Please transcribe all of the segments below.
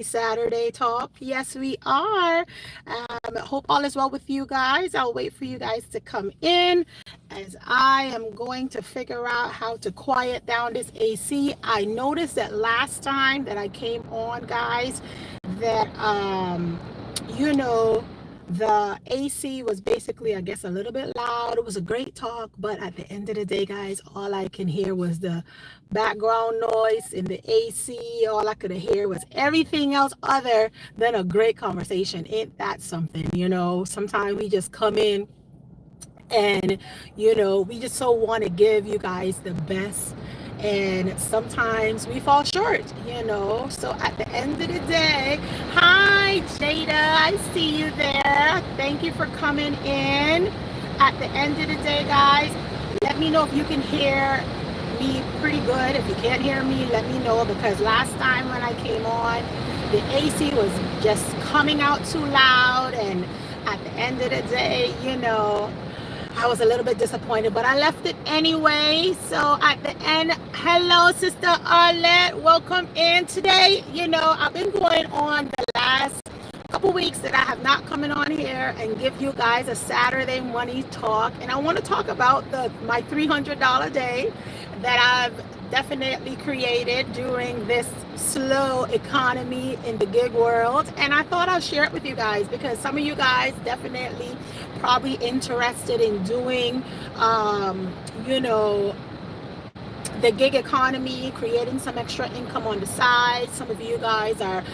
Saturday talk. Yes, we are. Hope all is well with you guys. I'll wait for you guys to come in as I am going to figure out how to quiet down this AC. I noticed that last time that I came on, guys, that you know, the AC was basically, I guess, a little bit loud. It was a great talk, but at the end of the day, guys, all I can hear was the background noise in the AC. All I could hear was everything else other than a great conversation. Ain't that something? Sometimes we just come in and we just so want to give you guys the best, and sometimes we fall short. So at the end of the day, hi Jada, I see you there. Thank you for coming in. At the end of the day, guys, let me know if you can hear me pretty good. If you can't hear me, let me know, because last time when I came on, the AC was just coming out too loud, and at the end of the day, I was a little bit disappointed, but I left it anyway. So at the end, hello, Sister Arlette. Welcome in today. I've been going on the last couple weeks that I have not come on here and give you guys a Saturday money talk. And I want to talk about my $300 day that I've definitely created during this slow economy in the gig world. And I thought I'll share it with you guys, because some of you guys definitely probably interested in doing the gig economy, creating some extra income on the side. Some of you guys are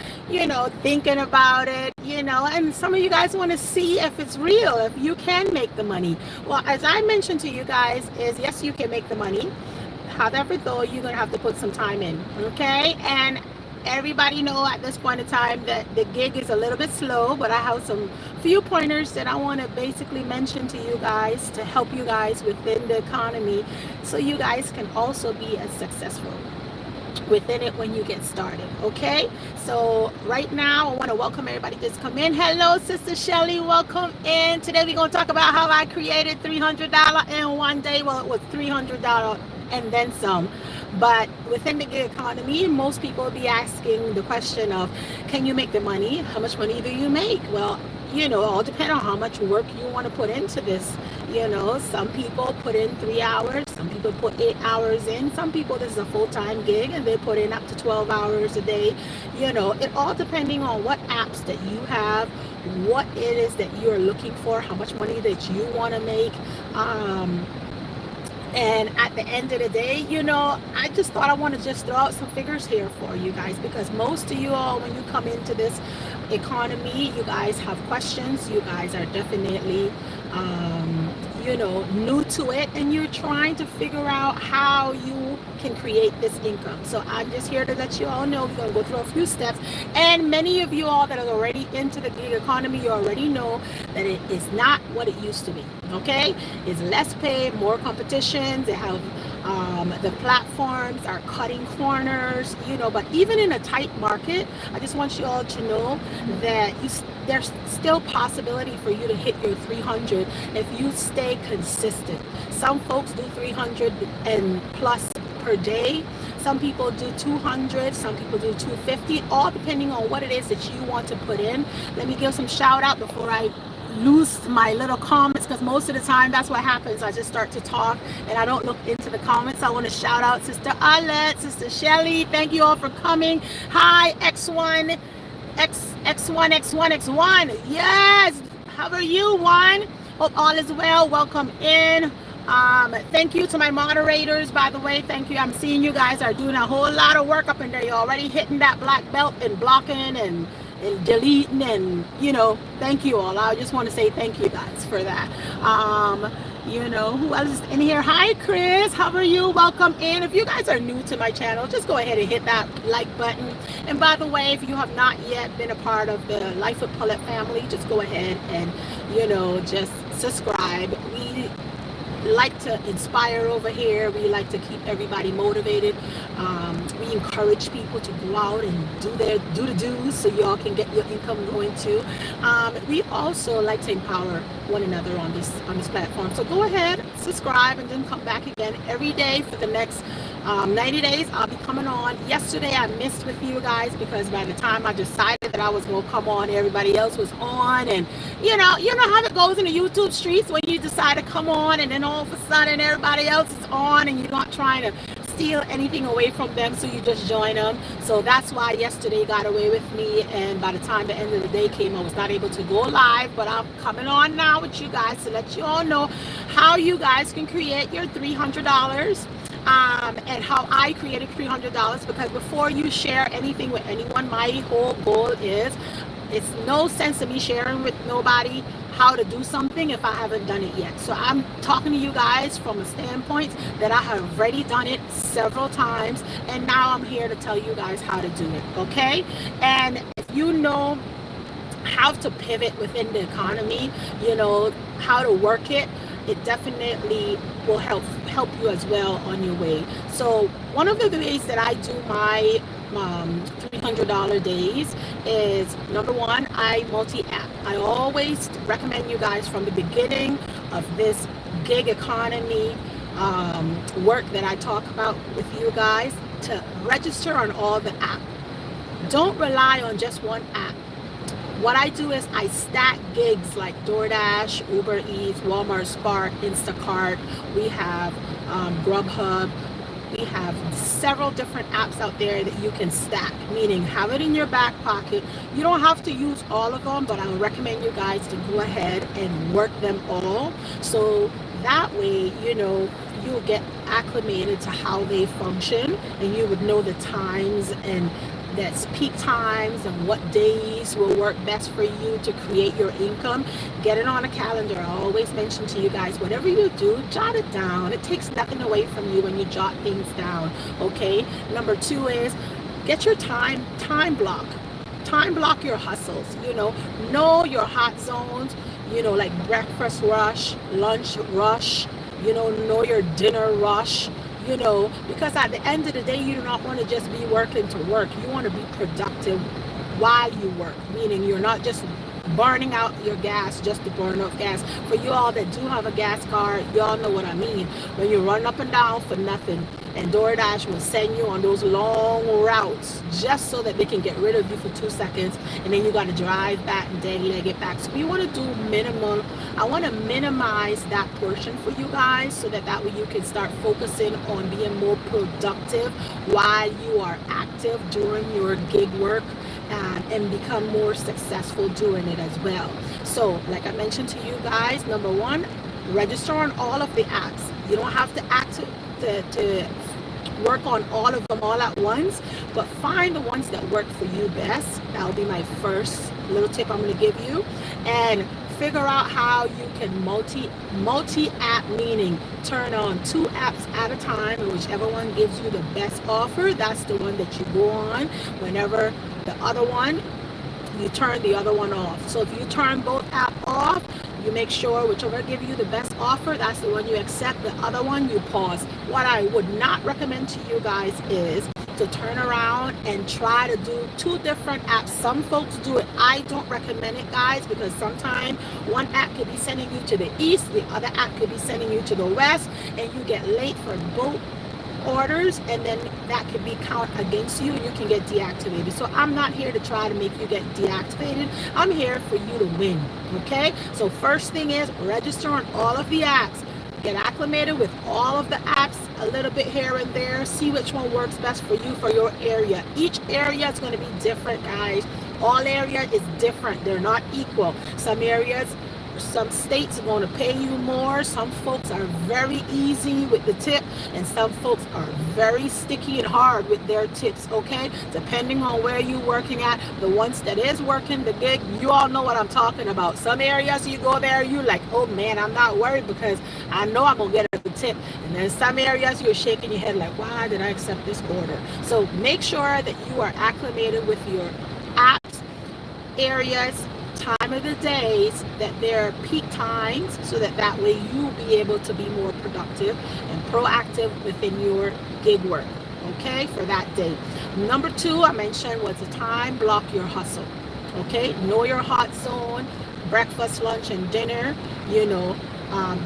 thinking about it, and some of you guys want to see if it's real, if you can make the money. Well, as I mentioned to you guys, is yes, you can make the money. However, though, you're going to have to put some time in, okay? And everybody know at this point in time that the gig is a little bit slow, but I have some few pointers that I want to basically mention to you guys to help you guys within the economy, so you guys can also be as successful within it when you get started, okay? So right now, I want to welcome everybody just come in. Hello, Sister Shelly, welcome in. Today we're going to talk about how I created $300 in one day. Well, it was $300 and then some. But within the gig economy, most people will be asking the question of, can you make the money? How much money do you make? Well, all depend on how much work you want to put into this. Some people put in 3 hours, some people put 8 hours in, some people, this is a full-time gig and they put in up to 12 hours a day. It all depending on what apps that you have, what it is that you're looking for, how much money that you want to make. And at the end of the day, I just thought I want to just throw out some figures here for you guys, because most of you all, when you come into this economy, you guys have questions. You guys are definitely, new to it, and you're trying to figure out how you can create this income. So I'm just here to let you all know we're going to go through a few steps. And many of you all that are already into the gig economy, you already know that it is not what it used to be. Okay, it's less pay, more competition. They have the platforms are cutting corners, but even in a tight market, I just want you all to know that there's still possibility for you to hit your 300 if you stay consistent. Some folks do 300 and plus per day. Some people do 200, some people do 250, all depending on what it is that you want to put in. Let me give some shout out before I lose my little comments, because most of the time that's what happens. I just start to talk and I don't look into the comments. I want to shout out Sister Arlette, Sister Shelly. Thank you all for coming. Hi, X1, X1. Yes, how are you, Juan? Hope all is well. Welcome in. Thank you to my moderators, by the way. Thank you. I'm seeing you guys are doing a whole lot of work up in there. You're already hitting that black belt and blocking and deleting, and thank you all. I just want to say thank you guys for that. Who else is in here? Hi, Chris, how are you? Welcome in. If you guys are new to my channel, just go ahead and hit that like button. And by the way, if you have not yet been a part of the Life with Paulette family, just go ahead and just subscribe. We like to inspire over here. We like to keep everybody motivated. We encourage people to go out and do the do's, so y'all can get your income going too. We also like to empower one another on this platform. So go ahead, subscribe, and then come back again every day for the next 90 days, I'll be coming on. Yesterday, I missed with you guys because by the time I decided that I was going to come on, everybody else was on. And you know how it goes in the YouTube streets when you decide to come on and then all of a sudden everybody else is on and you're not trying to steal anything away from them, so you just join them. So that's why yesterday got away with me, and by the time the end of the day came, I was not able to go live. But I'm coming on now with you guys to let you all know how you guys can create your $300. And how I created $300, because before you share anything with anyone, my whole goal is, it's no sense of me sharing with nobody how to do something if I haven't done it yet. So I'm talking to you guys from a standpoint that I have already done it several times, and now I'm here to tell you guys how to do it, okay? And if you know how to pivot within the economy, you know how to work it, it definitely will help you as well on your way. So one of the ways that I do my $300 days is, number one, I multi-app. I always recommend you guys from the beginning of this gig economy work that I talk about with you guys to register on all the apps. Don't rely on just one app. What I do is I stack gigs like DoorDash, Uber Eats, Walmart, Spark, Instacart. We have Grubhub. We have several different apps out there that you can stack, meaning have it in your back pocket. You don't have to use all of them, but I would recommend you guys to go ahead and work them all. So that way, you know, you'll get acclimated to how they function, and you would know the times and that's peak times and what days will work best for you to create your income. Get it on a calendar. I always mention to you guys, whatever you do, jot it down. It takes nothing away from you when you jot things down, okay? Number two is get your time block. Time block your hustles, you know your hot zones, you know, like breakfast rush, lunch rush, you know your dinner rush. You know, because at the end of the day, you do not want to just be working to work. You want to be productive while you work, meaning you're not just burning out your gas just to burn up gas. For you all that do have a gas card, y'all know what I mean. When you run up and down for nothing, and DoorDash will send you on those long routes just so that they can get rid of you for 2 seconds, and then you got to drive back and then leg it back. So we want to do minimal. I want to minimize that portion for you guys, so that way you can start focusing on being more productive while you are active during your gig work, and become more successful doing it as well. So like I mentioned to you guys, number one, register on all of the apps. You don't have to to work on all of them all at once, but find the ones that work for you best. That'll be my first little tip I'm going to give you. And figure out how you can multi-app, meaning turn on 2 apps at a time, and whichever one gives you the best offer, that's the one that you go on. Whenever the other one, you turn the other one off. So if you turn both apps off, you make sure whichever give you the best offer, that's the one you accept. The other one you pause. What I would not recommend to you guys is to turn around and try to do 2 different apps. Some folks do it. I don't recommend it, guys, because sometimes one app could be sending you to the east, the other app could be sending you to the west, and you get late for both orders, and then that could be count against you, and you can get deactivated. So I'm not here to try to make you get deactivated. I'm here for you to win, okay? So first thing is register on all of the apps. Get acclimated with all of the apps a little bit here and there. See which one works best for you, for your area. Each area is going to be different, guys. All area is different. They're not equal. Some states are going to pay you more. Some folks are very easy with the tip, and some folks are very sticky and hard with their tips, okay? Depending on where you're working at. The ones that is working the gig, you all know what I'm talking about. Some areas you go there, you're like, oh man, I'm not worried because I know I'm going to get a tip. And then some areas you're shaking your head like, why did I accept this order? So make sure that you are acclimated with your apps, areas, time of the days, that they're peak times, so that way you'll be able to be more productive and proactive within your gig work, okay, for that day. Number 2 I mentioned was the time block your hustle, okay? Know your hot zone, breakfast, lunch, and dinner. You know,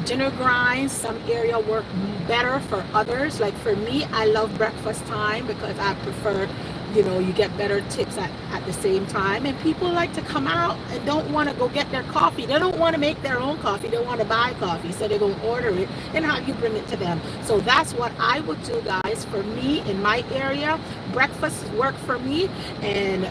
Dinner grinds, some area work better for others. Like for me, I love breakfast time because I prefer, you get better tips at the same time. And people like to come out and don't want to go get their coffee. They don't want to make their own coffee. They want to buy coffee. So they're going to order it and have you bring it to them. So that's what I would do, guys. For me, in my area, breakfast work for me. And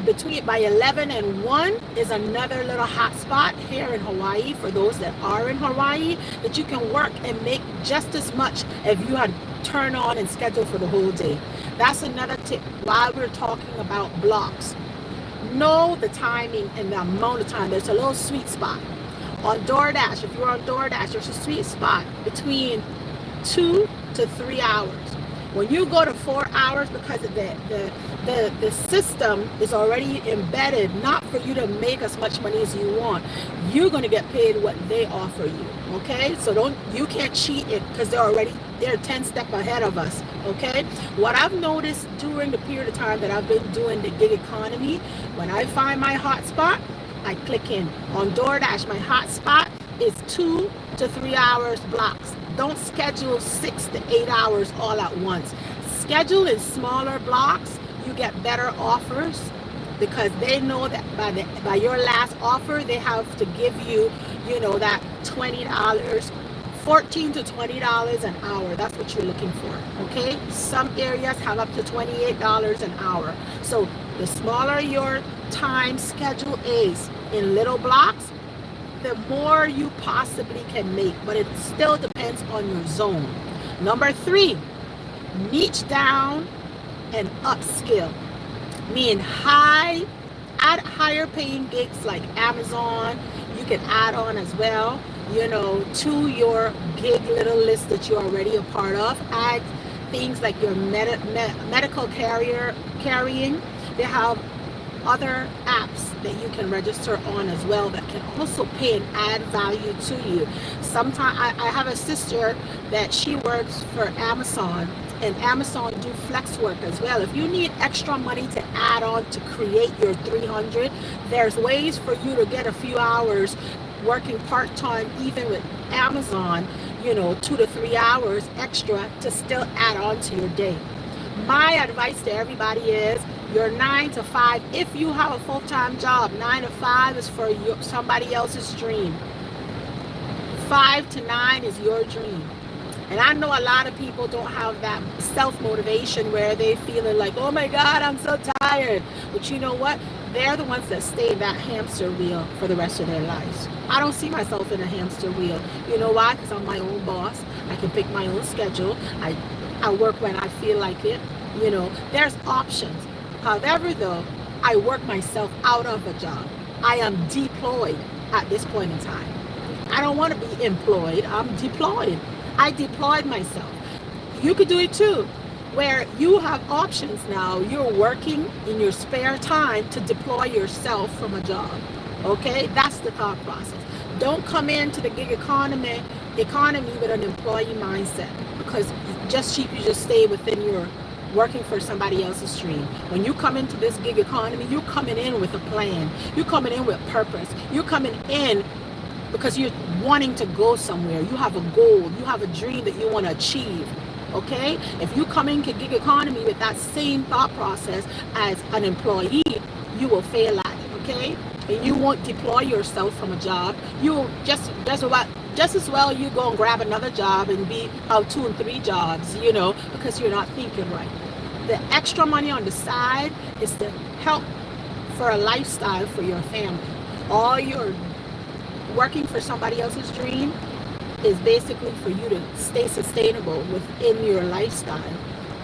between by 11 and 1 is another little hot spot here in Hawaii for those that are in Hawaii, that you can work and make just as much if you had turn on and schedule for the whole day. That's another tip while we're talking about blocks. Know the timing and the amount of time. There's a little sweet spot. On DoorDash, if you're on DoorDash, there's a sweet spot between 2 to 3 hours. When you go to 4 hours, because of the system is already embedded, not for you to make as much money as you want. You're going to get paid what they offer you. Okay, so you can't cheat it because they're 10 steps ahead of us. Okay, what I've noticed during the period of time that I've been doing the gig economy, when I find my hot spot, I click in. On DoorDash, my hot spot is 2 to 3 hours blocks. Don't schedule 6 to 8 hours all at once. Schedule in smaller blocks. You get better offers because they know that by your last offer, they have to give you, that $20, $14 to $20 an hour. That's what you're looking for. Okay. Some areas have up to $28 an hour. So the smaller your time schedule is in little blocks, the more you possibly can make, but it still depends on your zone. Number 3, niche down and upskill. Meaning add higher paying gigs like Amazon. You can add on as well, to your gig little list that you're already a part of. Add things like your medical carrying. They have other apps that you can register on as well that can also pay and add value to you. Sometimes I have a sister that she works for Amazon, and Amazon do flex work as well. If you need extra money to add on to create your 300, there's ways for you to get a few hours working part-time even with Amazon, 2 to 3 hours extra to still add on to your day. My advice to everybody is your 9 to 5, if you have a full-time job, 9 to 5 is for somebody else's dream. 5 to 9 is your dream. And I know a lot of people don't have that self-motivation where they feeling like, oh my God, I'm so tired. But you know what? They're the ones that stay in that hamster wheel for the rest of their lives. I don't see myself in a hamster wheel. You know why? Because I'm my own boss. I can pick my own schedule. I work when I feel like it. There's options. However, though, I work myself out of a job. I am deployed at this point in time. I don't want to be employed. I'm deployed. I deployed myself. You could do it too, where you have options now. You're working in your spare time to deploy yourself from a job. Okay, that's the thought process. Don't come into the gig economy with an employee mindset, because you just stay within your working for somebody else's dream. When you come into this gig economy, you're coming in with a plan. You're coming in with purpose. You're coming in because you're wanting to go somewhere. You have a goal. You have a dream that you want to achieve. Okay? If you come into gig economy with that same thought process as an employee, you will fail at it. Okay? And you won't deploy yourself from a job. You will just as well you go and grab another job and have 2 and 3 jobs, because you're not thinking right. The extra money on the side is to help for a lifestyle for your family. All your working for somebody else's dream is basically for you to stay sustainable within your lifestyle.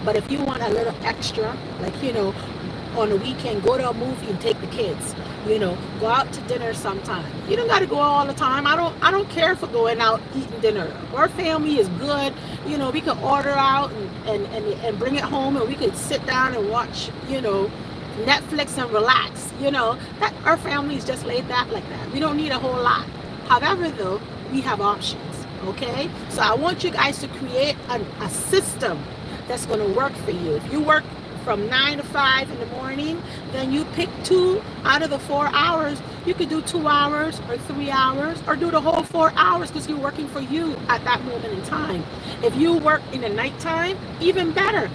But if you want a little extra, like, on a weekend, go to a movie and take the kids, go out to dinner sometime. You don't got to go all the time. I don't care for going out eating dinner. Our family is good. We could order out and bring it home, and we could sit down and watch, Netflix and relax. That our family is just laid back like that. We don't need a whole lot. However, though, we have options. Okay, so I want you guys to create a system that's going to work for you. If you work from 9 to 5 in the morning, then you pick 2 out of the 4 hours. You could do 2 hours or 3 hours, or do the whole 4 hours, because you're working for you at that moment in time. If you work in the nighttime, even better.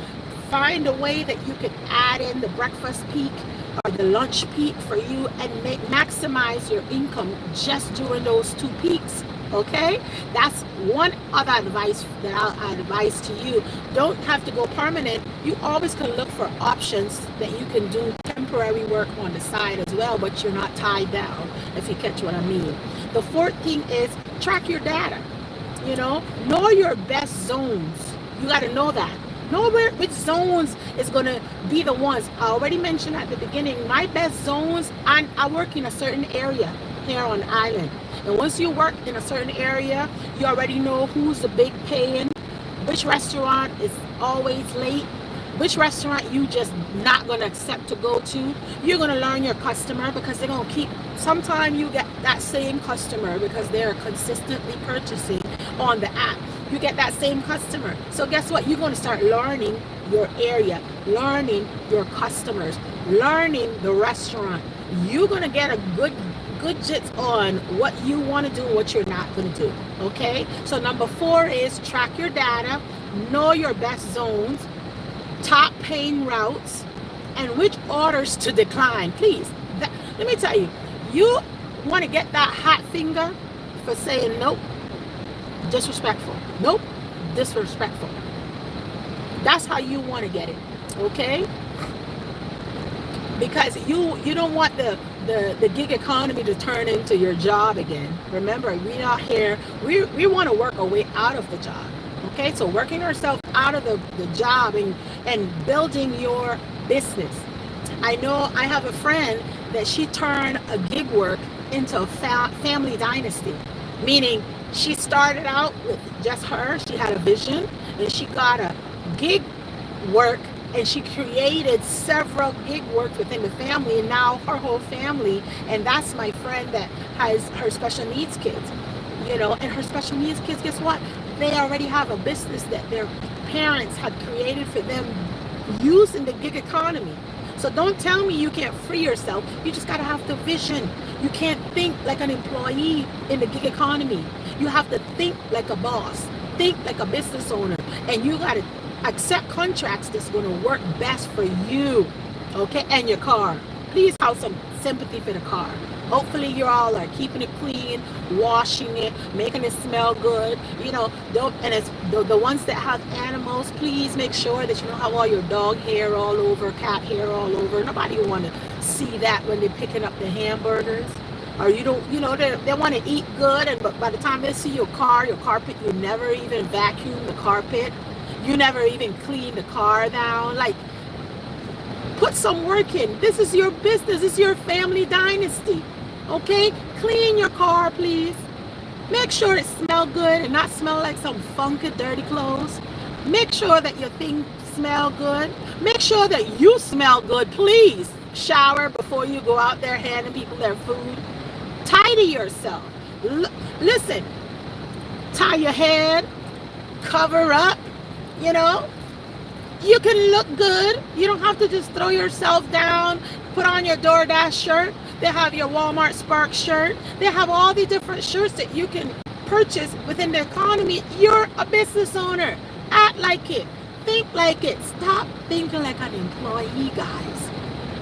Find a way that you can add in the breakfast peak or the lunch peak for you, and maximize your income just during those 2 peaks. Okay, that's one other advice that I'll advise to you. Don't have to go permanent. You always can look for options that you can do temporary work on the side as well, but you're not tied down, if you catch what I mean. The fourth thing is track your data. Know your best zones. You got to know that. Know which zones is going to be the ones. I already mentioned at the beginning, my best zones, I work in a certain area here on the island. And once you work in a certain area, you already know who's the big paying, which restaurant is always late, which restaurant you just not going to accept to go to. You're going to learn your customer, because they're going to keep, sometime you get that same customer because they're consistently purchasing on the app. You get that same customer. So guess what? You're going to start learning your area, learning your customers, learning the restaurant. You're going to get a good gist on what you want to do and what you're not going to do. Okay? So number 4 is track your data, know your best zones, top paying routes, and which orders to decline. Please, let me tell you, you want to get that hot finger for saying nope, disrespectful. Nope, disrespectful. That's how you want to get it. Okay? Because you don't want the gig economy to turn into your job again. Remember, we're not here. We want to work our way out of the job. Okay, so working ourselves out of the job and building your business. I know I have a friend that she turned a gig work into a family dynasty, meaning she started out with just her. She had a vision, and she got a gig work, and she created several gig work within the family, and now her whole family, and that's my friend that has her special needs kids, and her special needs kids, guess what? They already have a business that their parents had created for them using the gig economy. So don't tell me you can't free yourself. You just got to have the vision. You can't think like an employee in the gig economy. You have to think like a boss, think like a business owner, and you got to accept contracts that's going to work best for you, okay? And your car. Please have some sympathy for the car. Hopefully you all are keeping it clean, washing it, making it smell good. And it's the ones that have animals, please make sure that you don't have all your dog hair all over, cat hair all over. Nobody will want to see that when they're picking up the hamburgers. Or they want to eat good, but by the time they see your carpet, you never even vacuum the carpet. You never even clean the car down. Like, put some work in. This is your business. This is your family dynasty. Okay? Clean your car, please. Make sure it smells good and not smell like some funky, dirty clothes. Make sure that your things smell good. Make sure that you smell good, please. Shower before you go out there handing people their food. Tidy yourself. Listen, tie your head, cover up, You can look good. You don't have to just throw yourself down, put on your DoorDash shirt. They have your Walmart Spark shirt. They have all the different shirts that you can purchase within the economy. You're a business owner. Act like it. Think like it. Stop thinking like an employee, guys.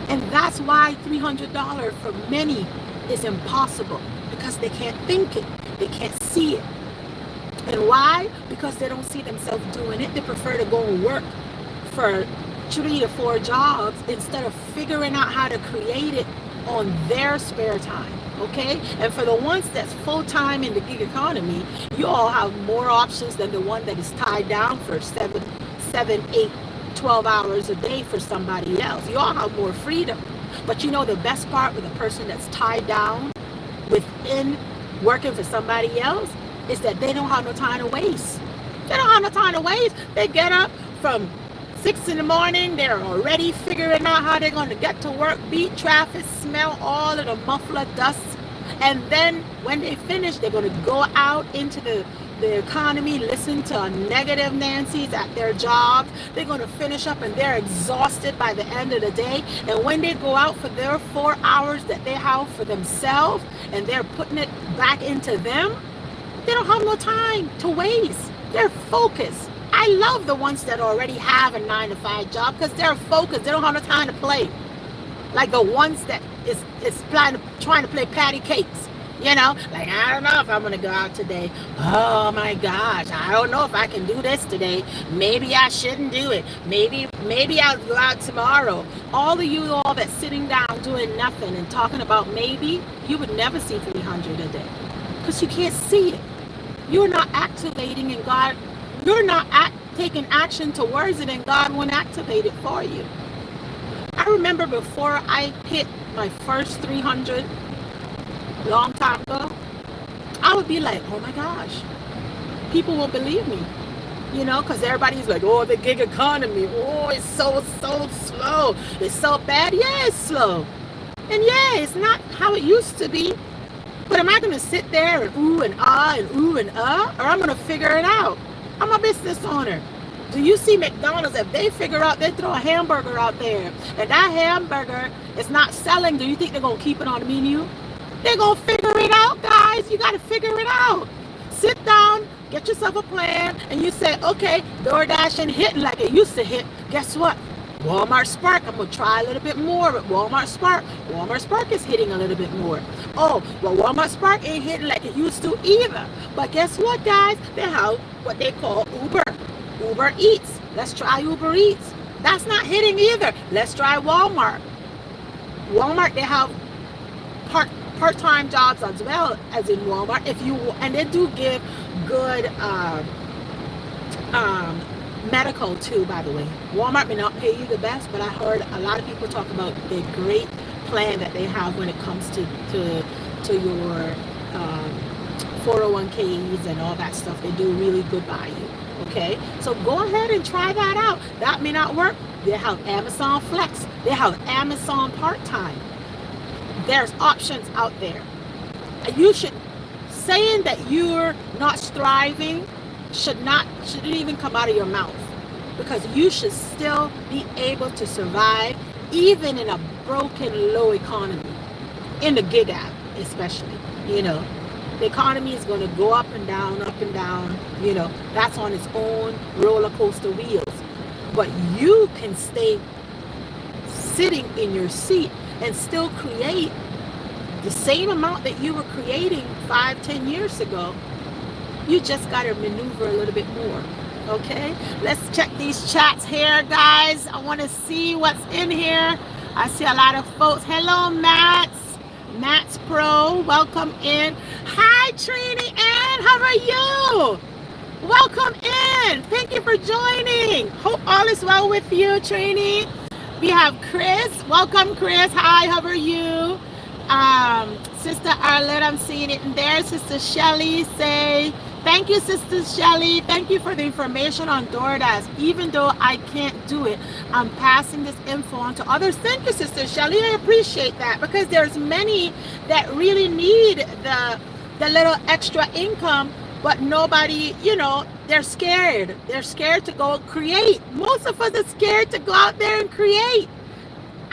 And that's why $300 for many is impossible, because they can't think it. They can't see it. And why? Because they don't see themselves doing it. They prefer to go and work for 3 to 4 jobs instead of figuring out how to create it on their spare time. Okay? And for the ones that's full-time in the gig economy, you all have more options than the one that is tied down for 7, 8, 12 hours a day for somebody else. You all have more freedom. But the best part with a person that's tied down within working for somebody else is that they don't have no time to waste. They don't have no time to waste. They get up from 6 in the morning. They're already figuring out how they're going to get to work, beat traffic, smell all of the muffler dust. And then when they finish, they're going to go out into the the economy, listen to negative Nancy's at their jobs. They're going to finish up and they're exhausted by the end of the day. And when they go out for their 4 hours that they have for themselves and they're putting it back into them, they don't have no time to waste. They're focused. I love the ones that already have a 9-to-5 job because they're focused. They don't have no time to play. Like the ones that is trying to play patty cakes. You know, like, I don't know if I'm going to go out today. Oh my gosh, I don't know if I can do this today. Maybe I shouldn't do it. Maybe I'll go out tomorrow. All of you all that's sitting down doing nothing and talking about maybe, you would never see 300 a day because you can't see it. You're not activating in God. You're not taking action towards it, and God won't activate it for you. I remember before I hit my first 300 long time ago, I would be like, oh my gosh, people won't believe me, you know, because everybody's like, oh, the gig economy, oh, it's so slow, it's so bad. Yeah, it's slow, and yeah, it's not how it used to be. But am I going to sit there and ooh and ah and ooh and ah, or I'm going to figure it out? I'm a business owner. Do you see McDonald's, if they figure out, they throw a hamburger out there, and that hamburger is not selling, do you think they're going to keep it on the menu? They're going to figure it out, guys. You got to figure it out. Sit down, get yourself a plan, and you say, okay, DoorDash ain't hitting like it used to hit. Guess what? Walmart Spark, I'm going to try a little bit more with Walmart Spark. Walmart Spark is hitting a little bit more. Oh, well, Walmart Spark ain't hitting like it used to either. But guess what, guys? They have what they call Uber Eats. Let's try Uber Eats. That's not hitting either. Let's try Walmart. Walmart, they have part-time jobs as well as in Walmart. And they do give good medical too, by the way. Walmart may not pay you the best, but I heard a lot of people talk about the great plan that they have when it comes to your 401ks and all that stuff. They do really good by you. Okay, so go ahead and try that out. That may not work. They have Amazon Flex. They have Amazon part-time. There's options out there. You should, saying that you're not striving shouldn't even come out of your mouth, because you should still be able to survive even in a broken low economy, in the gig app especially. You know, the economy is going to go up and down, you know, that's on its own roller coaster wheels. But you can stay sitting in your seat and still create the same amount that you were creating 5-10 years ago. You just got to maneuver a little bit more. Okay, let's check these chats here, guys. I want to see what's in here. I see a lot of folks. Hello, Matt's Pro, welcome in. Hi, Trini Ann, how are you? Welcome in. Thank you for joining. Hope all is well with you, Trini. We have Chris. Welcome, Chris. Hi, how are you? Sister Arlette, I'm seeing it in there. Sister Shelly say, thank you, Sister Shelly. Thank you for the information on DoorDash. Even though I can't do it, I'm passing this info on to others. Thank you, Sister Shelly. I appreciate that, because there's many that really need the little extra income, but nobody, you know, they're scared. They're scared to go create. Most of us are scared to go out there and create.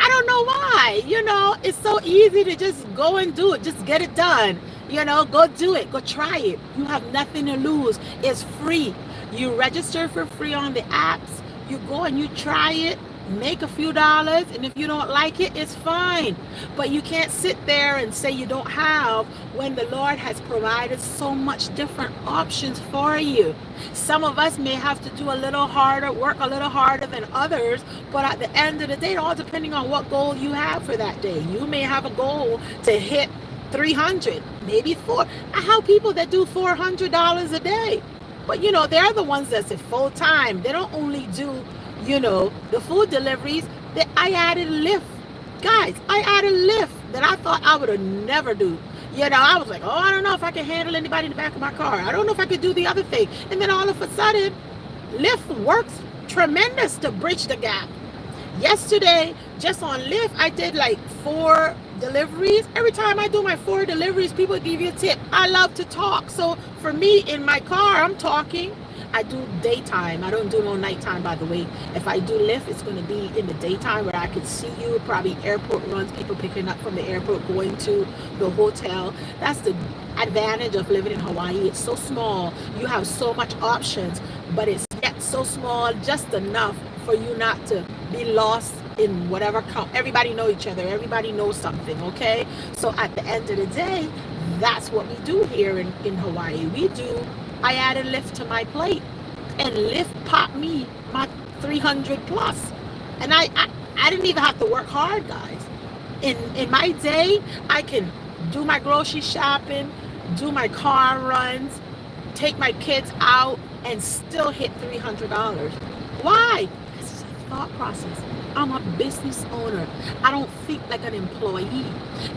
I don't know why. You know, it's so easy to just go and do it. Just get it done. You know, go do it. Go try it. You have nothing to lose. It's free. You register for free on the apps. You go and you try it. Make a few dollars. And if you don't like it, it's fine. But you can't sit there and say you don't have, when the Lord has provided so much different options for you. Some of us may have to do a little harder, work a little harder than others. But at the end of the day, all depending on what goal you have for that day. You may have a goal to hit 300, maybe 4. I have people that do $400 a day, but you know, they're the ones that's at full time. They don't only do, you know, the food deliveries. I added Lyft, guys. I added Lyft that I thought I would have never do. You know, I was like, oh, I don't know if I can handle anybody in the back of my car. I don't know if I could do the other thing. And then all of a sudden, Lyft works tremendous to bridge the gap. Yesterday, just on Lyft, I did like 4 deliveries. Every time I do my 4 deliveries, people give you a tip. I love to talk. So for me, in my car, I'm talking. I do daytime. I don't do no nighttime, by the way. If I do Lyft, it's going to be in the daytime where I can see you. Probably airport runs, people picking up from the airport, going to the hotel. That's the advantage of living in Hawaii. It's so small. You have so much options, but it's yet so small, just enough for you not to be lost in whatever. Everybody know each other. Everybody knows something, okay? So at the end of the day, that's what we do here in Hawaii. I added Lyft to my plate, and Lyft popped me my 300 plus. And I didn't even have to work hard, guys. In my day, I can do my grocery shopping, do my car runs, take my kids out, and still hit $300. Why? Because it's a thought process. I'm a business owner. I don't think like an employee.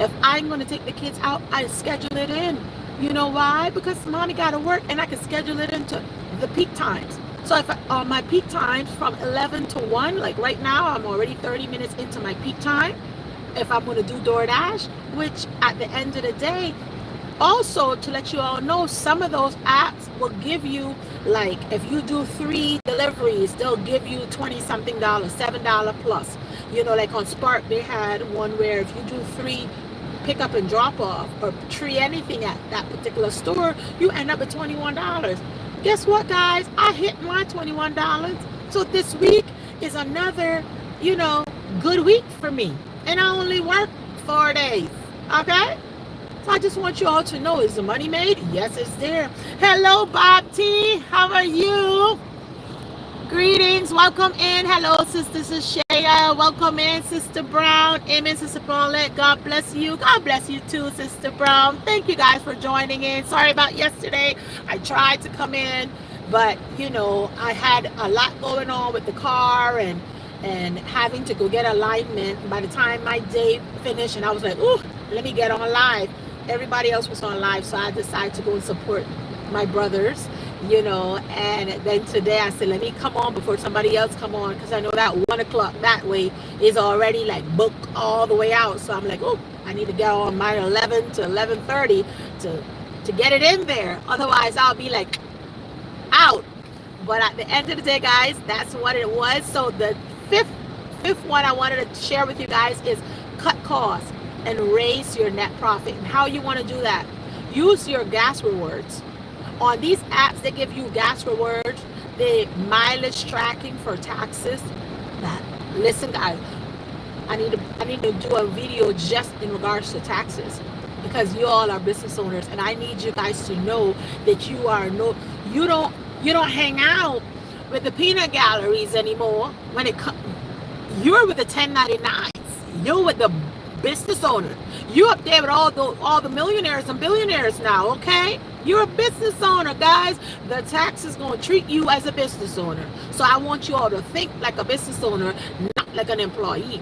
If I'm going to take the kids out, I schedule it in. You know why? Because mommy got to work, and I can schedule it into the peak times. So if on my peak times from 11 to 1, like right now, I'm already 30 minutes into my peak time. If I'm going to do DoorDash, which at the end of the day, also to let you all know, some of those apps will give you, like if you do 3 deliveries, they'll give you 20 something dollars, $7 plus. You know, like on Spark, they had one where if you do 3 pick up and drop off or tree anything at that particular store, you end up at $21. Guess what, guys? I hit my $21. So this week is another, good week for me. And I only work 4 days. Okay? So I just want you all to know, is the money made? Yes, it's there. Hello, Bob T. How are you? Greetings. Welcome in. Hello, Sister Shaya. Welcome in, Sister Brown. Amen, Sister Paulette. God bless you. God bless you too, Sister Brown. Thank you guys for joining in. Sorry about yesterday. I tried to come in, but, I had a lot going on with the car and having to go get alignment. By the time my day finished, and I was like, ooh, let me get on live. Everybody else was on live, so I decided to go and support my brothers, and then today I said, let me come on before somebody else come on, because I know that 1 o'clock that way is already like booked all the way out. So I'm like, oh, I need to get on my 11 to 11:30 to get it in there. Otherwise I'll be like out. But at the end of the day, guys, that's what it was. So the fifth one I wanted to share with you guys is cut costs and raise your net profit. And how you want to do that? Use your gas rewards. On these apps, they give you gas rewards, the mileage tracking for taxes. Listen, guys, I need to do a video just in regards to taxes, because you all are business owners, and I need you guys to know that you don't hang out with the peanut galleries anymore. When you're with the 1099s, you're with the business owner. You up there with all the millionaires and billionaires now, okay? You're a business owner, guys. The tax is going to treat you as a business owner. So I want you all to think like a business owner, not like an employee.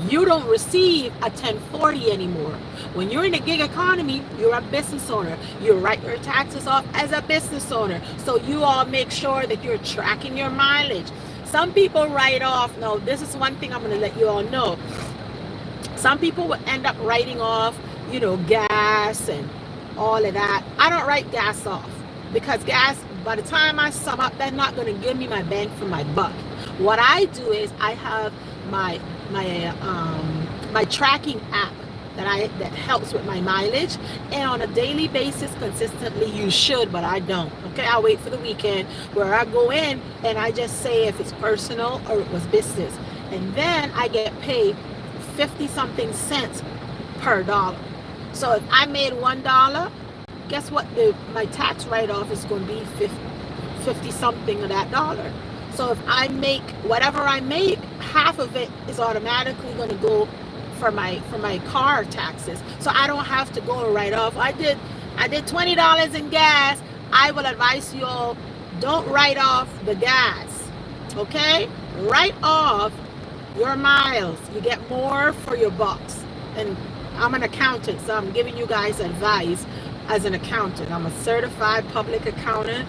You don't receive a 1040 anymore. When you're in a gig economy, you're a business owner. You write your taxes off as a business owner. So you all make sure that you're tracking your mileage. Some people write off. No, this is one thing I'm going to let you all know. Some people will end up writing off, gas and all of that. I don't write gas off, because gas, by the time I sum up, that's not going to give me my bang for my buck. What I do is I have my tracking app that helps with my mileage, and on a daily basis, consistently, you should, but I don't. Okay, I'll wait for the weekend where I go in and I just say if it's personal or it was business, and then I get paid 50 something cents per dollar. So if I made $1, guess what? My tax write-off is going to be 50 something of that dollar. So if I make whatever I make, half of it is automatically going to go for my car taxes. So I don't have to go and write off. I did $20 in gas. I will advise you all, don't write off the gas. Okay? Write off your miles. You get more for your bucks. And I'm an accountant, so I'm giving you guys advice as an accountant. I'm a certified public accountant.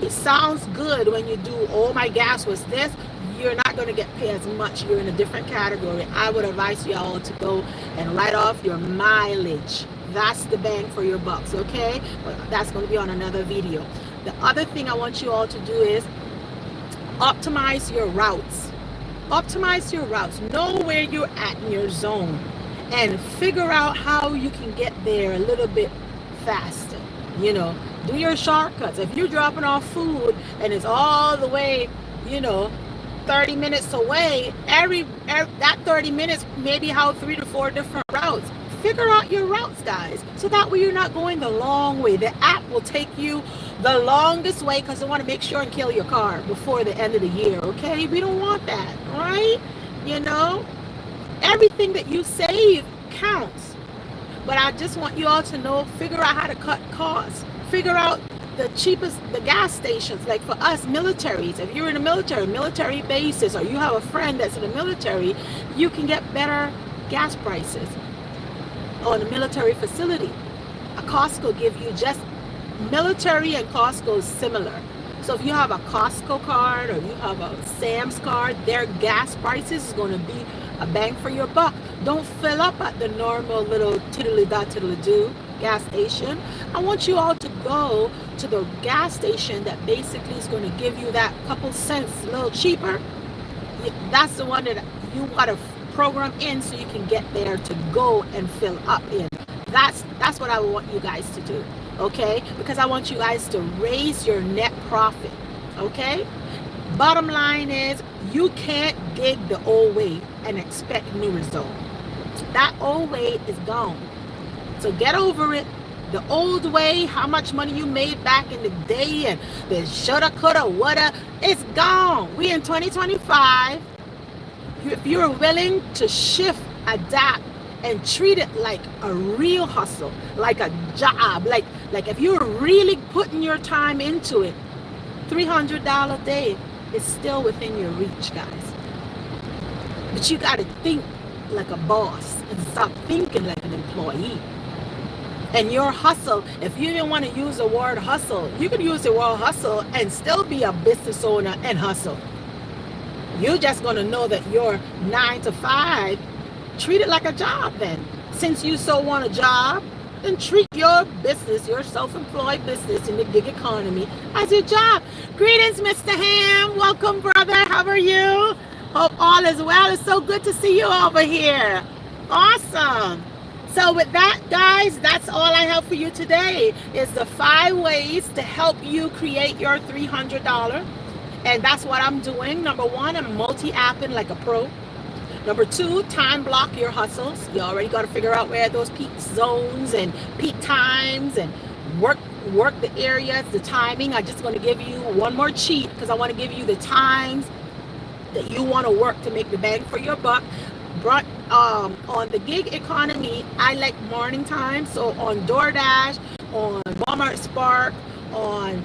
It sounds good when you do, oh, my gas was this. you're not going to get paid as much. You're in a different category. I would advise you all to go and write off your mileage. That's the bang for your bucks, okay? But that's going to be on another video. The other thing I want you all to do is optimize your routes. Optimize your routes. Know where you're at in your zone and figure out how you can get there a little bit faster. You know, do your shortcuts. If you're dropping off food and it's all the way, 30 minutes away, every that 30 minutes maybe how 3 to 4 different routes. Figure out your routes, guys, so that way you're not going the long way. The app will take you the longest way because they want to make sure and kill your car before the end of the year, okay? We don't want that, right? Everything that you save counts. But I just want you all to know, figure out how to cut costs. Figure out the cheapest, the gas stations. Like for us militaries, if you're in a military bases, or you have a friend that's in the military, you can get better gas prices on a military facility. A Costco give you just military, and Costco is similar. So if you have a Costco card or you have a Sam's card, their gas prices is going to be a bang for your buck. Don't fill up at the normal little tiddly-da-tiddly-do gas station. I want you all to go to the gas station that basically is going to give you that couple cents a little cheaper. That's the one that you want to program in so you can get there to go and fill up in. That's what I want you guys to do, okay? Because I want you guys to raise your net profit, okay? Bottom line is, you can't gig the old way and expect new result. That old way is gone. So get over it. The old way, how much money you made back in the day and the shoulda, coulda, woulda, it's gone. We in 2025. If you're willing to shift, adapt, and treat it like a real hustle, like a job, like if you're really putting your time into it, $300 a day is still within your reach, guys. But you got to think like a boss and stop thinking like an employee. And your hustle, if you didn't want to use the word hustle, you could use the word hustle and still be a business owner and hustle. You're just going to know that your 9 to 5, treat it like a job then. Since you so want a job, then treat your business, your self-employed business in the gig economy as your job. Greetings, Mr. Ham. Welcome, brother. How are you? Hope all is well. It's so good to see you over here. Awesome. So with that, guys, that's all I have for you today is the 5 ways to help you create your $300. And that's what I'm doing. Number 1, I'm multi-apping like a pro. Number 2, time block your hustles. You already got to figure out where those peak zones and peak times and work the areas, the timing. I'm just going to give you one more cheat because I want to give you the times that you want to work to make the bang for your buck. On the gig economy, I like morning time. So on DoorDash, on Walmart Spark, on,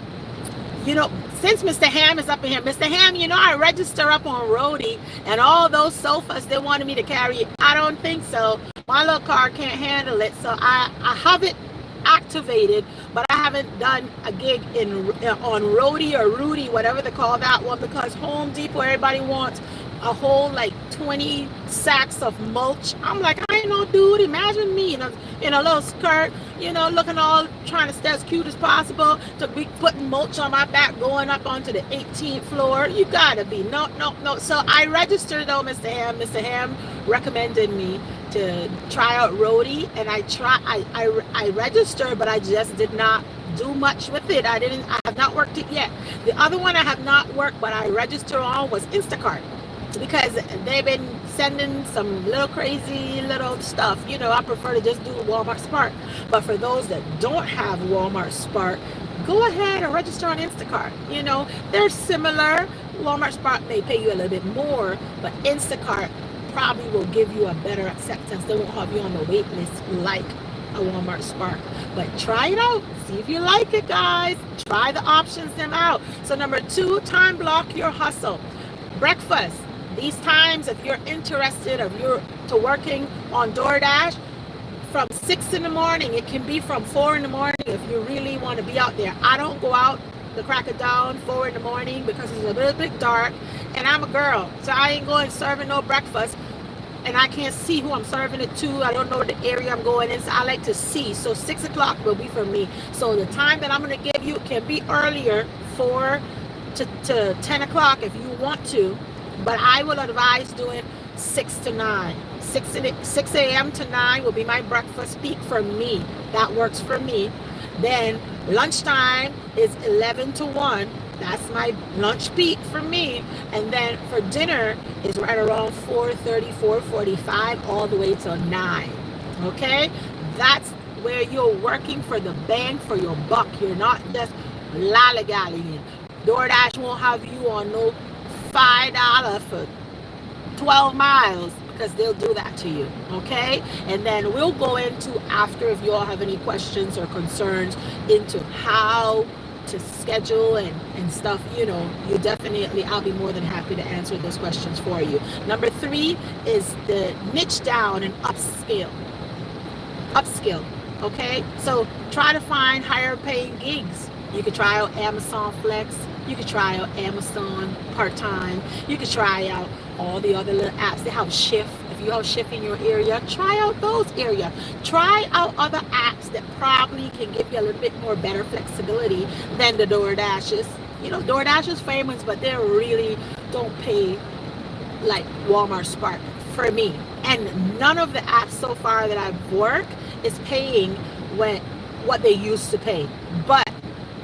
since Mr. Ham is up in here, Mr. Ham, I register up on Roadie, and all those sofas they wanted me to carry. I don't think so. My little car can't handle it, so I have it activated, but I haven't done a gig on Roadie or Rudy, whatever they call that one, because Home Depot, everybody wants a whole 20 sacks of mulch. I'm like, I ain't no dude. Imagine me in a little skirt, looking all trying to stay as cute as possible, to be putting mulch on my back going up onto the 18th floor. You gotta be no. So I registered though, Mr. Ham. Mr. Ham recommended me to try out Roadie, and I registered, but I just did not do much with it. I have not worked it yet. The other one I have not worked, but I registered on was Instacart, because they've been sending some little crazy little stuff. I prefer to just do Walmart Spark. But for those that don't have Walmart Spark, go ahead and register on Instacart. They're similar. Walmart Spark may pay you a little bit more, but Instacart probably will give you a better acceptance. They won't have you on the wait list like a Walmart Spark. But try it out. See if you like it, guys. Try the options them out. So number 2, time block your hustle. Breakfast. These times, if you're interested, if you're to working on DoorDash, from 6 in the morning, it can be from 4 in the morning if you really want to be out there. I don't go out the crack of dawn 4 in the morning because it's a little bit dark, And I'm a girl, so I ain't going serving no breakfast, and I can't see who I'm serving it to. I don't know the area I'm going in, so I like to see. So 6 o'clock will be for me. So the time that I'm going to give you can be earlier, 4 to 10 o'clock if you want to, but I will advise doing 6 to 9. 6 a.m. to 9 will be my breakfast peak for me. That works for me. Then lunchtime is 11 to 1. That's my lunch peak for me. And then for dinner is right around 4:30, 4:45, all the way till 9. Okay? That's where you're working for the bang for your buck. You're not just lollygagging. DoorDash won't have you on no $5 for 12 miles, because they'll do that to you. Okay? And then we'll go into, after, if you all have any questions or concerns, into how to schedule and stuff. You definitely, I'll be more than happy to answer those questions for you. Number 3 is the niche down and upskill. Okay? So try to find higher paying gigs. You could try out Amazon Flex. You could try out Amazon part-time. You could try out all the other little apps. They have Shift. If you have Shift in your area, try out those areas. Try out other apps that probably can give you a little bit more better flexibility than the DoorDashes. DoorDash is famous, but they really don't pay like Walmart Spark for me. And none of the apps so far that I've worked is paying what they used to pay. But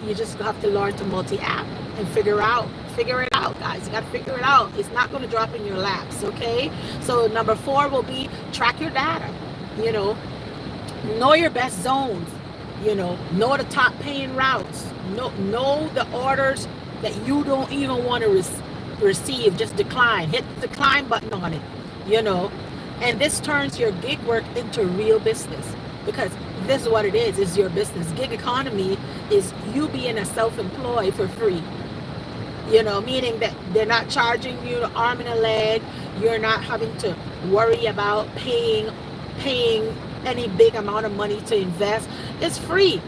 you just have to learn to multi-app and figure it out, guys. You got to figure it out. It's not going to drop in your laps. Okay? So number 4 will be track your data. Know your best zones. Know the top paying routes. Know the orders that you don't even want to receive. Just decline. Hit the decline button on it. And this turns your gig work into real business, because this is what it is. It's your business. Gig economy is you being a self-employed for free. Meaning that they're not charging you an arm and a leg. You're not having to worry about paying any big amount of money to invest. It's free.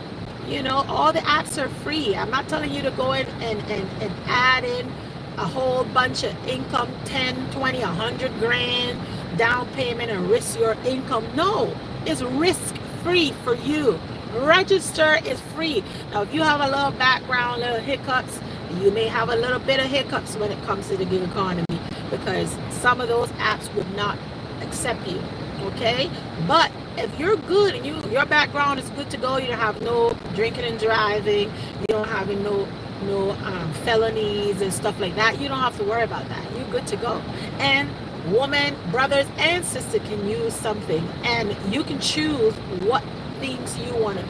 All the apps are free. I'm not telling you to go in and add in a whole bunch of income, 10, 20, 100 grand down payment and risk your income. No, it's risk free for you. Register is free. Now, if you have a little background, little hiccups, you may have a little bit of hiccups when it comes to the gig economy, because some of those apps would not accept you. Okay? But if you're good and your background is good to go, you don't have no drinking and driving, you don't have no felonies and stuff like that, you don't have to worry about that. You're good to go. And women, brothers, and sisters can use something, and you can choose what things you want to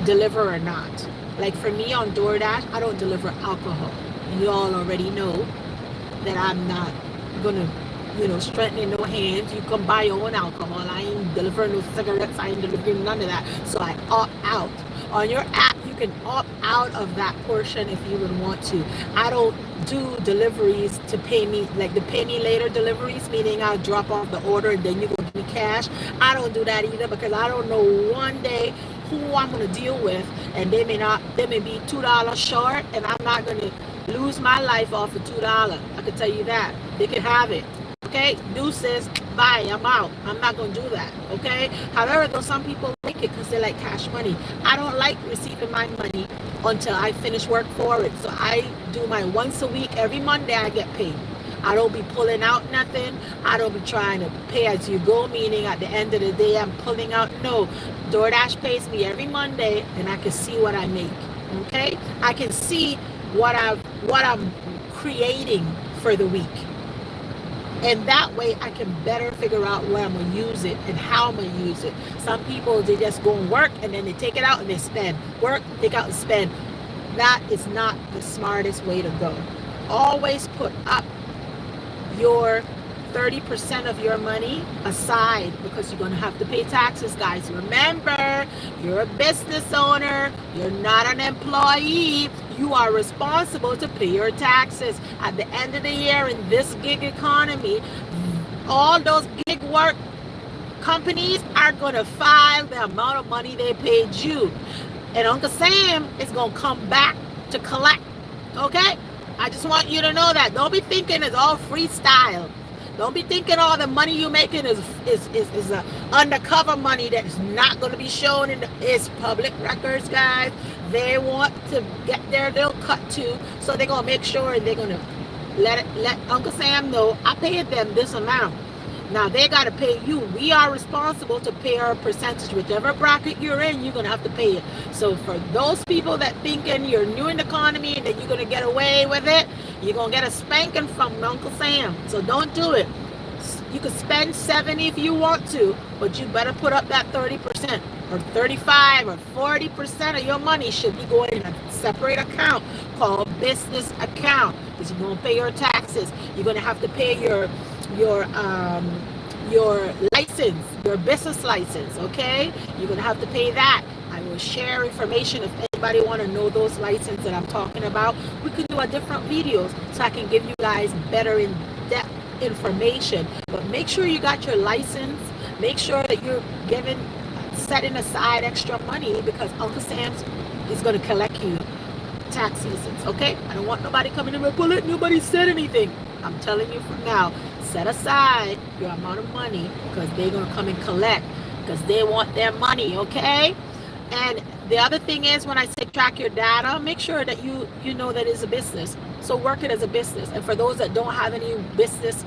deliver or not. Like for me on DoorDash, I don't deliver alcohol. And you all already know that I'm not gonna, strengthening no hands. You come buy your own alcohol. I ain't delivering no cigarettes. I ain't delivering none of that. So I opt out. On your app, you can opt out of that portion if you would want to. I don't do deliveries to pay me, like the pay me later deliveries, meaning I'll drop off the order and then you go give me cash. I don't do that either, because I don't know one day who I'm going to deal with, and they may be $2 short, and I'm not going to lose my life off of $2. I can tell you that. They can have it. Okay, deuces, bye, I'm out. I'm not going to do that. Okay, however, though, some people like it because they like cash money. I don't like receiving my money until I finish work for it. So I do my once a week. Every Monday I get paid. I don't be pulling out nothing. I don't be trying to pay as you go, meaning at the end of the day I'm pulling out. No, DoorDash pays me every Monday, and I can see what I make. Okay, I can see what I'm creating for the week. And that way I can better figure out where I'm going to use it and how I'm going to use it. Some people, they just go and work and then they take it out and they spend. Work, take out and spend. That is not the smartest way to go. Always put up your 30% of your money aside, because you're going to have to pay taxes, guys. Remember, you're a business owner. You're not an employee. You are responsible to pay your taxes. At the end of the year, in this gig economy, all those gig work companies are going to file the amount of money they paid you. And Uncle Sam is going to come back to collect. Okay? I just want you to know that. Don't be thinking it's all freestyle. Don't be thinking all the money you're making is a undercover money that's not going to be shown in it's public records, guys. They want to get their little cut too, so they're going to make sure they're going to let Uncle Sam know I paid them this amount. Now they got to pay you. We are responsible to pay our percentage. Whichever bracket you're in, you're going to have to pay it. So for those people that thinking you're new in the economy and that you're going to get away with it, you're going to get a spanking from Uncle Sam. So don't do it. You can spend 70 if you want to, but you better put up that 30% or 35 or 40% of your money should be going in a separate account called business account, because you're going to pay your taxes. You're going to have to pay your license, your business license, okay? You're going to have to pay that. I will share information if anybody want to know those licenses that I'm talking about. We can do a different videos so I can give you guys better in-depth information. But make sure you got your license. Make sure that you're setting aside extra money, because Uncle Sam's is going to collect you tax seasons, okay? I don't want nobody coming in and bullet. Nobody said anything. I'm telling you from now, set aside your amount of money, because they're going to come and collect, because they want their money, okay? And the other thing is, when I say track your data, make sure that you know that it's a business. So work it as a business. And for those that don't have any business,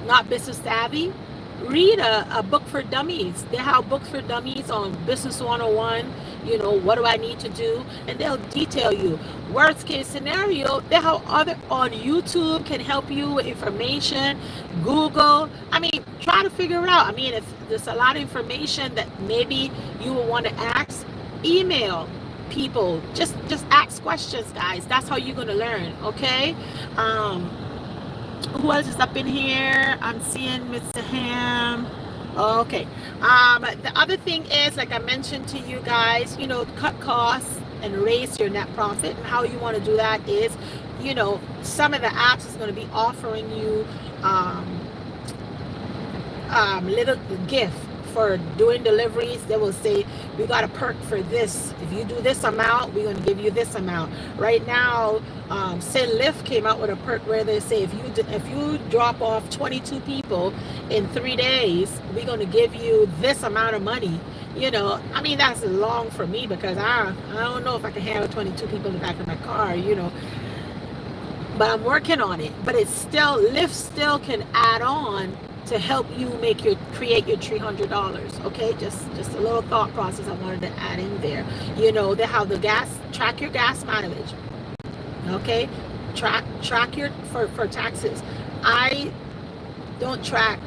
not business savvy, read a book for dummies. They have books for dummies on Business 101. You know, what do I need to do? And they'll detail you. Worst case scenario, they have other on YouTube can help you with information. Google. I mean, try to figure out. I mean, if there's a lot of information that maybe you will want to ask, email people. Just ask questions, guys. That's how you're gonna learn. Okay. Who else is up in here? I'm seeing Mr. Ham. Okay. The other thing is, like I mentioned to you guys, you know, cut costs and raise your net profit. And how you want to do that is, you know, some of the apps is going to be offering you little gift for doing deliveries. They will say, we got a perk for this. If you do this amount, we're going to give you this amount. Right now, say Lyft came out with a perk where they say, if you drop off 22 people in 3 days, we're going to give you this amount of money. You know, I mean, that's long for me, because I don't know if I can handle 22 people in the back of my car, you know. But I'm working on it. But it's still, Lyft still can add on to help you create your $300. Okay, just a little thought process I wanted to add in there. You know, they have the track your gas mileage. Okay, track your for taxes. I don't track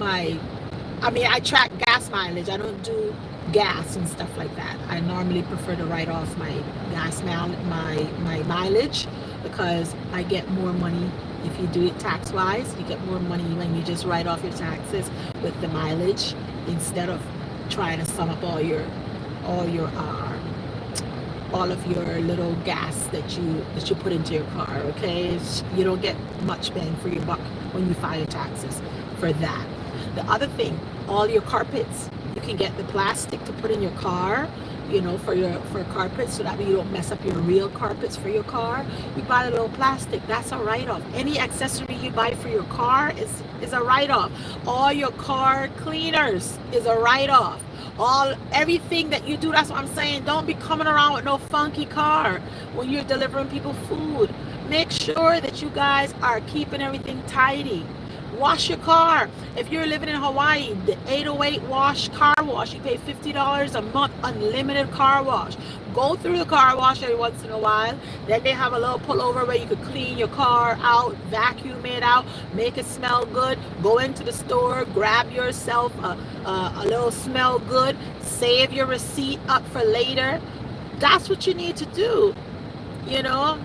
I track gas mileage. I don't do gas and stuff like that. I normally prefer to write off my gas my mileage, because I get more money. If you do it tax wise, you get more money when you just write off your taxes with the mileage, instead of trying to sum up all of your little gas that you put into your car. Okay, you don't get much bang for your buck when you file your taxes for that. The other thing, all your carpets, you can get the plastic to put in your car, you know, for carpets, so that way you don't mess up your real carpets for your car. You buy a little plastic, that's a write-off. Any accessory you buy for your car is a write-off. All your car cleaners is a write-off. Everything that you do, that's what I'm saying. Don't be coming around with no funky car when you're delivering people food. Make sure that you guys are keeping everything tidy. Wash your car. If you're living in Hawaii, the 808 car wash, you pay $50 a month, unlimited car wash. Go through the car wash every once in a while. Then they have a little pullover where you could clean your car out, vacuum it out, make it smell good. Go into the store, grab yourself a little smell good, save your receipt up for later. That's what you need to do, you know.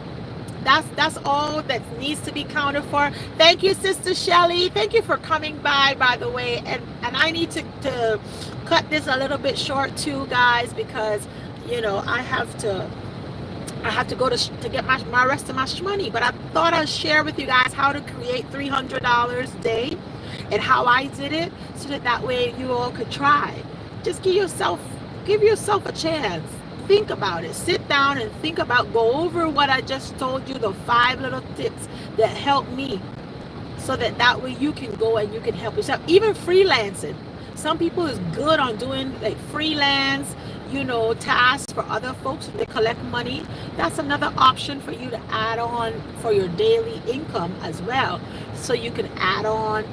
That's all that needs to be counted for. Thank you, Sister Shelly. Thank you for coming by the way. And I need to cut this a little bit short too, guys, because, you know, I have to go to get my rest of my money. But I thought I'd share with you guys how to create $300 a day and how I did it, so that way you all could try. Just give yourself a chance. think about it. Sit down and think about, go over what I just told you, the 5 little tips that help me, so that way you can go and you can help yourself. Even freelancing. Some people is good on doing like freelance, tasks for other folks to collect money. That's another option for you to add on for your daily income as well. So you can add on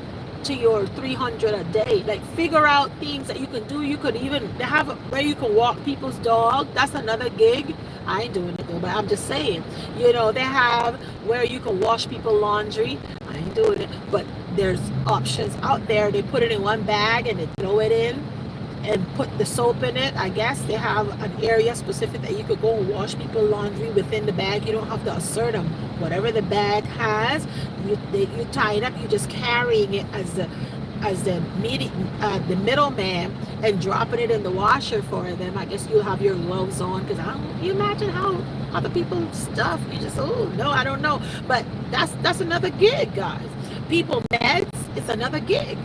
to your 300 a day. Like, figure out things that you can do. You could even, they have where you can walk people's dog. That's another gig. I ain't doing it though, but I'm just saying, they have where you can wash people laundry. I ain't doing it, but there's options out there. They put it in one bag and they throw it in and put the soap in it. I guess they have an area specific that you could go and wash people laundry within the bag. You don't have to assert them. Whatever the bag has, you tie it up. You're just carrying it as the middleman and dropping it in the washer for them. I guess you'll have your gloves on, because you imagine how other people's stuff, you just, oh no, I don't know. But that's another gig, guys. People meds is another gig.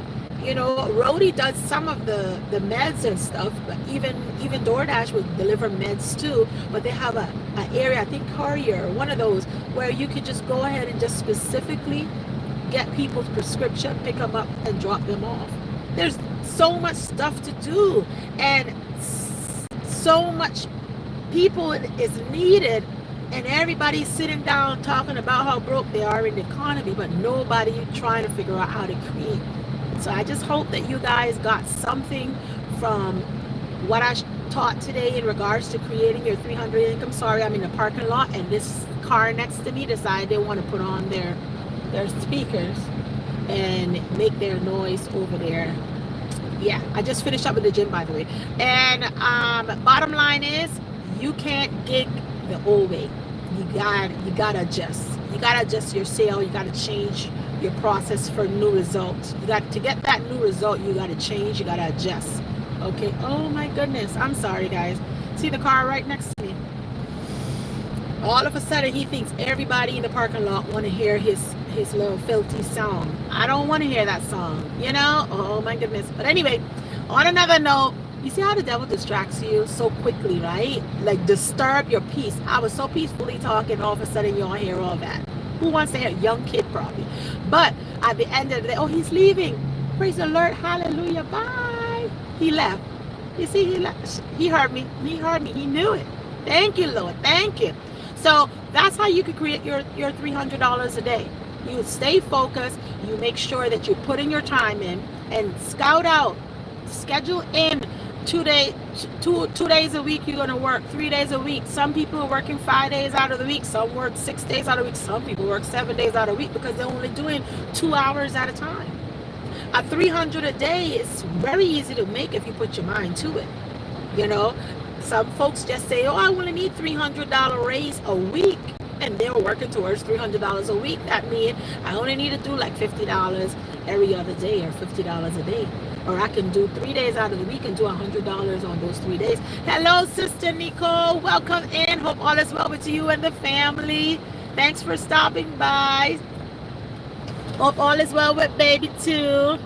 Roadie does some of the meds and stuff, but even DoorDash would deliver meds too. But they have an area, I think Courier, one of those, where you can just go ahead and just specifically get people's prescription, pick them up and drop them off. There's so much stuff to do, and so much people is needed, and everybody's sitting down talking about how broke they are in the economy, but nobody trying to figure out how to create. So I just hope that you guys got something from what I taught today in regards to creating your 300 income. Sorry, I'm in the parking lot, and this car next to me decided they want to put on their speakers and make their noise over there. Yeah, I just finished up with the gym, by the way. And bottom line is, you can't gig the old way. You gotta adjust. You gotta adjust your sale. You gotta change your process for new results. You got to get that new result. You gotta change. You gotta adjust. Okay. Oh my goodness. I'm sorry, guys. See the car right next to me. All of a sudden, he thinks everybody in the parking lot want to hear his little filthy song. I don't want to hear that song. Oh my goodness. But anyway, on another note, you see how the devil distracts you so quickly, right? Like, disturb your peace. I was so peacefully talking, all of a sudden y'all hear all that. Who wants to hear? Young kid probably. But at the end of the day, oh, he's leaving. Praise the Lord. Hallelujah. Bye. He left. You see, he left. He heard me. He knew it. Thank you, Lord. Thank you. So that's how you can create your $300 a day. You stay focused. You make sure that you're putting your time in, and scout out, schedule in 2 days a week. You're going to work 3 days a week. Some people are working 5 days out of the week. Some work 6 days out of the week. Some people work 7 days out of the week, because they're only doing 2 hours at a time. A 300 a day is very easy to make if you put your mind to it. Some folks just say, oh, I only need $300 raise a week, and they're working towards $300 a week. That means I only need to do like $50 every other day, or $50 a day. Or I can do 3 days out of the week and do $100 on those 3 days. Hello, Sister Nicole. Welcome in. Hope all is well with you and the family. Thanks for stopping by. Hope all is well with baby too.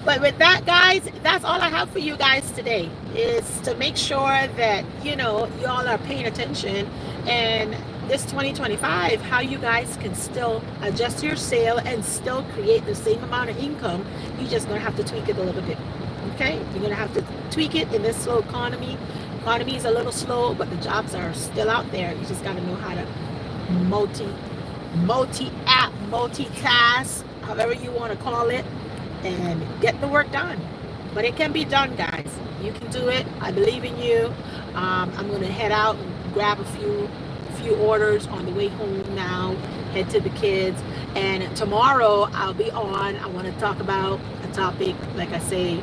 But with that, guys, that's all I have for you guys today, is to make sure that, y'all are paying attention, and this 2025, how you guys can still adjust your sale and still create the same amount of income. You're just going to have to tweak it a little bit. Okay? You're going to have to tweak it in this slow economy. Economy is a little slow, but the jobs are still out there. You just got to know how to multi-app, multitask, however you want to call it, and get the work done. But it can be done, guys. You can do it. I believe in you. I'm going to head out and grab a few orders on the way home now, head to the kids, and tomorrow I'll be on. I want to talk about a topic, like I say,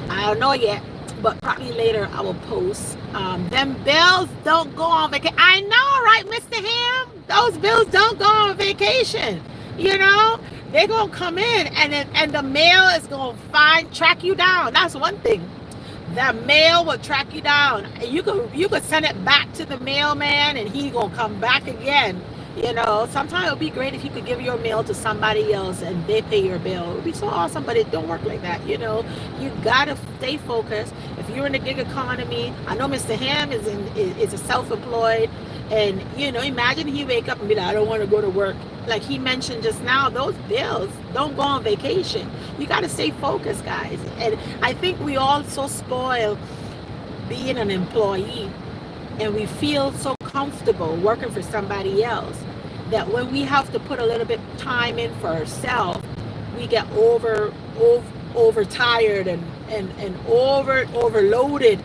I don't know yet, but probably later I will post. Them bills don't go on vacation. I know, right, Mr. Ham? Those bills don't go on vacation. They're gonna come in, and the mail is gonna track you down. That's one thing. The mail will track you down, and you could send it back to the mailman, and he gonna come back again. Sometimes it would be great if you could give your mail to somebody else and they pay your bill. It would be so awesome, but it don't work like that. You gotta stay focused. If you're in the gig economy, I know Mr. Ham is a self-employed, and imagine he wake up and be like, I don't want to go to work. Like he mentioned just now, those bills, don't go on vacation. You got to stay focused, guys. And I think we all so spoil being an employee, and we feel so comfortable working for somebody else that when we have to put a little bit time in for ourselves, we get overtired and overloaded,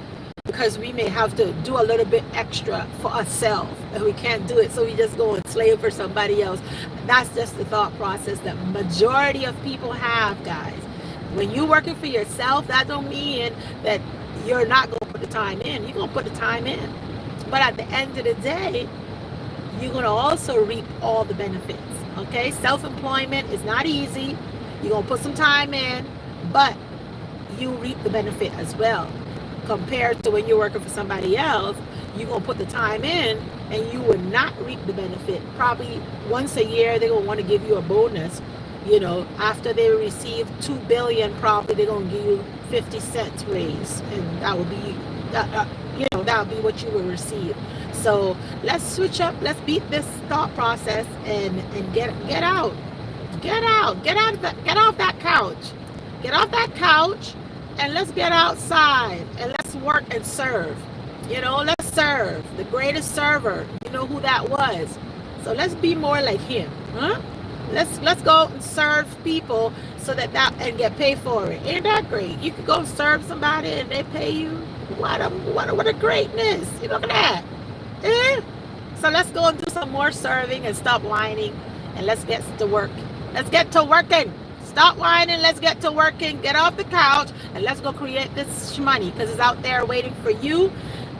because we may have to do a little bit extra for ourselves and we can't do it, so we just go and slave for somebody else. That's just the thought process that majority of people have, guys. When you're working for yourself, that don't mean that you're not going to put the time in. You're going to put the time in, but at the end of the day, you're going to also reap all the benefits. Okay, self-employment is not easy. You're going to put some time in, but you reap the benefit as well. Compared to when you're working for somebody else, you're going to put the time in and you would not reap the benefit. Probably once a year, they're going to want to give you a bonus. After they receive $2 billion, probably they're going to give you 50 cents raise. And that would be, that would be what you will receive. So let's switch up. Let's beat this thought process and get out. Get off that couch. Get off that couch. And let's get outside and let's work and serve. Let's serve. The greatest server, you know who that was. So let's be more like him. Huh? Let's go and serve people so that and get paid for it. Ain't that great? You could go serve somebody and they pay you. What a greatness. Look at that. So let's go and do some more serving and stop whining, and let's get to work. Let's get to working. Stop whining. Let's get to working. Get off the couch and let's go create this money, because it's out there waiting for you,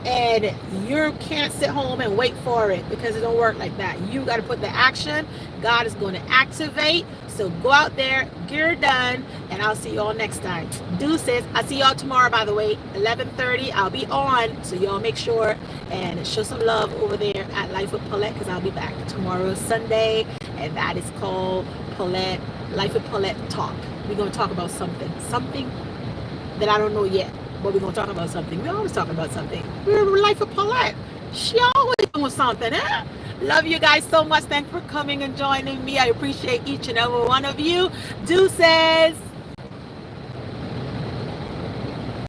and you can't sit home and wait for it, because it don't work like that. You got to put the action. God is going to activate. So go out there, get it done, and I'll see y'all next time. Deuces. I'll see y'all tomorrow, by the way, 11:30. I'll be on, so y'all make sure and show some love over there at Life with Paulette, because I'll be back tomorrow, Sunday, and that is called Paulette, Life with Paulette Talk. We're going to talk about something that I don't know yet, but we're going to talk about something. We always talk about something. We're Life with Paulette. She always doing something, eh? Love you guys so much. Thanks for coming and joining me. I appreciate each and every one of you. Deuces.